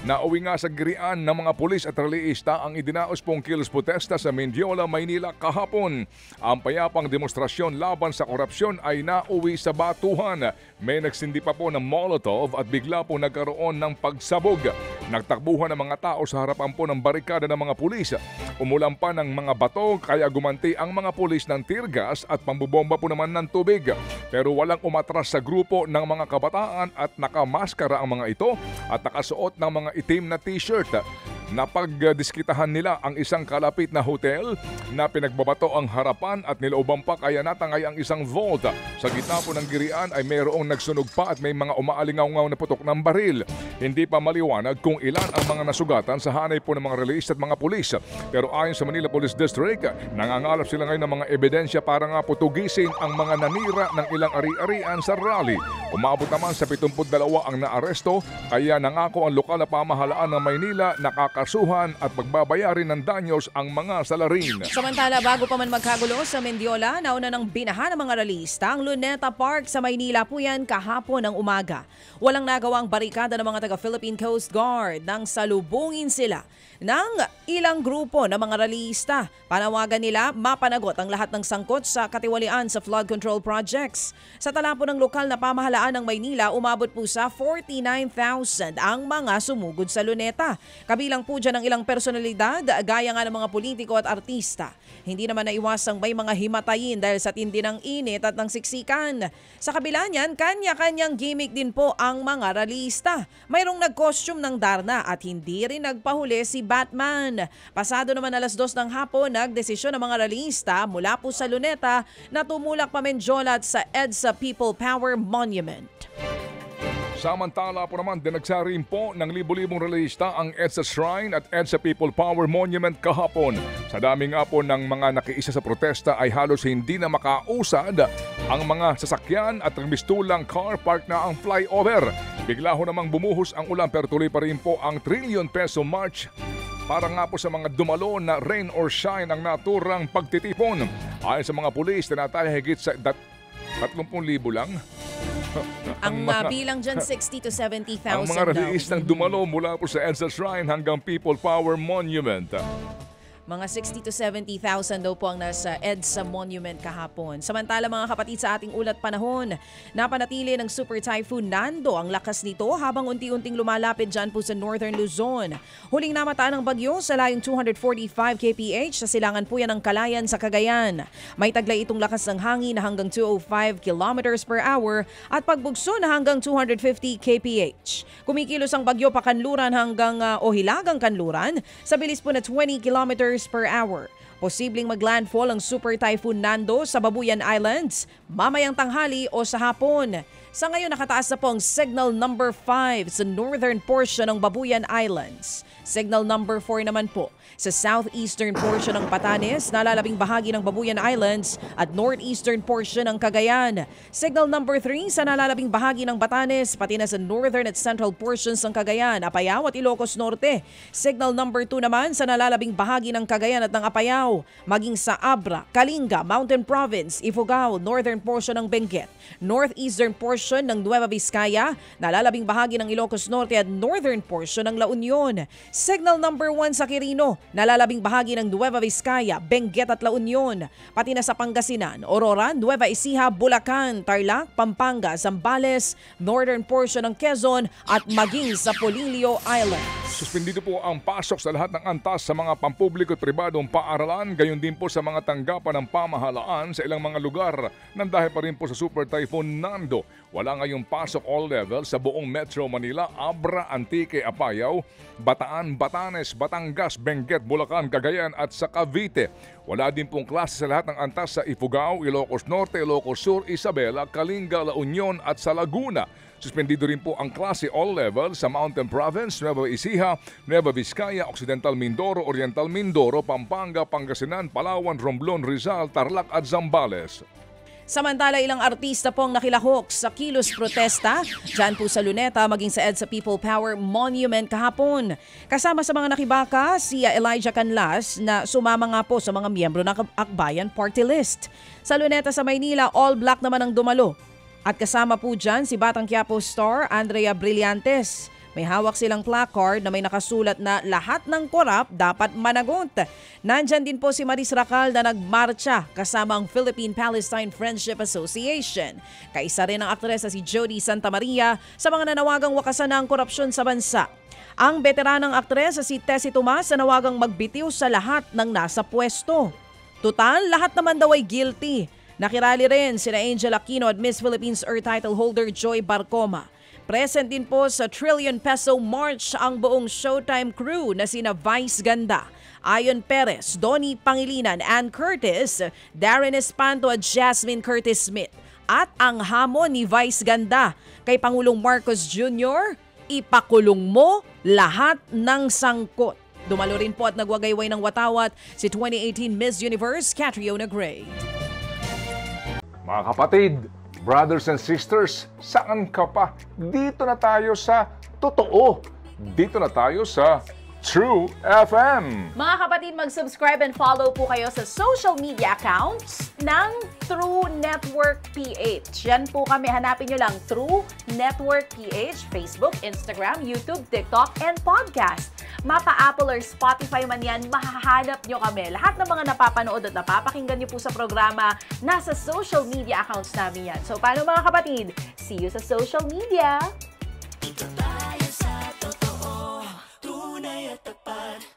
Nauwi nga sa girian ng mga pulis at rallyista ang idinaos pong kilos protesta sa Mendiola, Maynila kahapon. Ang payapang demonstrasyon laban sa korupsyon ay nauwi sa batuhan. May nagsindi pa po ng Molotov at bigla po nagkaroon ng pagsabog. Nagtakbuhan ng mga tao sa harapan po ng barikada ng mga pulis. Umulan pa ng mga bato kaya gumanti ang mga pulis ng tear gas at pambubomba po naman ng tubig. Pero walang umatras sa grupo ng mga kabataan at nakamaskara ang mga ito at nakasuot ng mga itim na t-shirt. Napagdiskitahan nila ang isang kalapit na hotel na pinagbabato ang harapan at nilooban pa kaya natangay ang isang vault. Sa gitna po ng girian ay mayroong nagsunog pa at may mga umaalingaw-ngaw na putok ng baril. Hindi pa maliwanag kung ilan ang mga nasugatan sa hanay po ng mga release at mga pulis. Pero ayon sa Manila Police District, nangangalap sila ngayon ng mga ebidensya para nga putugisin ang mga nanira ng ilang ari-arian sa rally. Umabot naman sa 72 ang naaresto kaya nangako ang lokal na pamahalaan ng Maynila nakakasuhan at pagbabayarin ng danyos ang mga salarin. Samantala, bago pa man magkagulo sa Mendiola, nauna ng binahan ng mga rallyista ang Luneta Park sa Maynila po yan kahapon ng umaga. Walang nagawang barikada ng mga taga-Philippine Coast Guard nang salubungin sila ng ilang grupo ng mga rallyista. Panawagan nila mapanagot ang lahat ng sangkot sa katiwalian sa flood control projects. Sa tala po ng lokal na pamahalaan ng Maynila, umabot po sa 49,000 ang mga sumugod sa Luneta. Kabilang po dyan ang ilang personalidad gaya nga ng mga politiko at artista. Hindi naman naiwasang may mga himatayin dahil sa tindi ng init at ng siksikan. Sa kabila niyan, kanya-kanyang gimmick din po ang mga rallyista. Mayroong nag-costume ng Darna at hindi rin nagpahuli si Batman. Pasado naman 2:00 ng hapon, nagdesisyon ng mga rallyista mula po sa Luneta na tumulak pa Mendiola at sa EDSA People Power Monument. Samantala po naman, dinagsarin po ng libo-libong rallyista ang EDSA Shrine at EDSA People Power Monument kahapon. Sa dami nga po ng mga nakiisa sa protesta ay halos hindi na makausad ang mga sasakyan at nagmistulang car park na ang flyover. Bigla ho namang bumuhos ang ulan pero tuloy pa rin po ang trillion peso march para nga po sa mga dumalo na rain or shine ang naturang pagtitipon. Ayon sa mga pulis, tinataya higit sa 30,000 lang. Ang bilang dyan, 60 to 70,000 ang mga rallyistang dumalo mula po sa EDSA Shrine hanggang People Power Monument. Mga 60 to 70,000 daw po ang nasa EDSA Monument kahapon. Samantala mga kapatid, sa ating ulat panahon, napanatili ng Super Typhoon Nando ang lakas nito habang unti-unting lumalapit dyan po sa Northern Luzon. Huling namataan ng bagyo sa layong 245 kph sa silangan po yan ng Kalayan sa Cagayan. May taglay itong lakas ng hangin na hanggang 205 kilometers per hour at pagbugso na hanggang 250 kph. Kumikilos ang bagyo pa Kanluran hanggang Hilagang Kanluran sa bilis po na 20 kilometers per hour. Posibleng maglandfall ang Super Typhoon Nando sa Babuyan Islands mamayang tanghali o sa hapon. Sa ngayon nakataas na po ang Signal number 5 sa northern portion ng Babuyan Islands. Signal number 4 naman po sa southeastern portion ng Batanes, nalalabing bahagi ng Babuyan Islands at northeastern portion ng Cagayan. Signal number 3 sa nalalabing bahagi ng Batanes, pati na sa northern at central portions ng Cagayan, Apayao at Ilocos Norte. Signal number 2 naman sa nalalabing bahagi ng Cagayan at ng Apayao, maging sa Abra, Kalinga, Mountain Province, Ifugao, northern portion ng Benguet, northeastern portion ng Nueva Vizcaya, nalalabing bahagi ng Ilocos Norte at northern portion ng La Union. Signal number 1 sa Quirino, nalalabing bahagi ng Nueva Vizcaya, Benguet at La Union, pati na sa Pangasinan, Aurora, Nueva Ecija, Bulacan, Tarlac, Pampanga, Zambales, northern portion ng Quezon at maging sa Polillo Island. Suspendido po ang pasok sa lahat ng antas sa mga pampubliko at pribadong paaralan, gayon din po sa mga tanggapan ng pamahalaan sa ilang mga lugar nang dahil pa rin po sa Super Typhoon Nando. Wala ngayong pasok all level sa buong Metro Manila, Abra, Antique, Apayao, Bataan, Batanes, Batangas, Benguet, Bulacan, Cagayan at sa Cavite. Wala din pong klase sa lahat ng antas sa Ifugao, Ilocos Norte, Ilocos Sur, Isabela, Kalinga, La Union at sa Laguna. Suspendido rin po ang klase all level sa Mountain Province, Nueva Ecija, Nueva Vizcaya, Occidental Mindoro, Oriental Mindoro, Pampanga, Pangasinan, Palawan, Romblon, Rizal, Tarlac at Zambales. Samantala, ilang artista po ang nakilahok sa kilos protesta dyan po sa Luneta maging sa EDSA People Power Monument kahapon. Kasama sa mga nakibaka si Elijah Canlas na sumama nga po sa mga miyembro ng Akbayan Party List. Sa Luneta sa Maynila, all black naman ang dumalo. At kasama po dyan si Batang Quiapo star Andrea Brillantes. May hawak silang placard na may nakasulat na lahat ng korap dapat managot. Nandyan din po si Maris Racal na nagmarcha kasama ang Philippine-Palestine Friendship Association. Kaisa rin ang aktres na si Jody Santa Maria sa mga nanawagang wakasan ng korupsyon sa bansa. Ang veteranang aktres na si Tessie Tomas na nawagang magbitiw sa lahat ng nasa pwesto. Tutal, lahat naman daw ay guilty. Nakirali rin sina Angel Aquino at Miss Philippines Earth title holder Joy Barcoma. Present din po sa Trillion Peso March ang buong Showtime crew na sina Vice Ganda, Ayon Perez, Donnie Pangilinan, Ann Curtis, Darren Espanto at Jasmine Curtis Smith. At ang hamon ni Vice Ganda kay Pangulong Marcos Jr., ipakulong mo lahat ng sangkot. Dumalo rin po at nagwagayway ng watawat si 2018 Miss Universe Catriona Gray. Mga kapatid, brothers and sisters, saan ka pa? Dito na tayo sa totoo. Dito na tayo sa True FM. Mga kapatid, mag-subscribe and follow po kayo sa social media accounts ng True Network PH. Yan po kami, hanapin nyo lang True Network PH, Facebook, Instagram, YouTube, TikTok, and podcast. Mapa Apple or Spotify man yan, mahahanap nyo kami. Lahat ng mga napapanood at napapakinggan nyo po sa programa, nasa social media accounts namin yan. So paano mga kapatid? See you sa social media! Dito tayo sa totoo, tunay at tapat.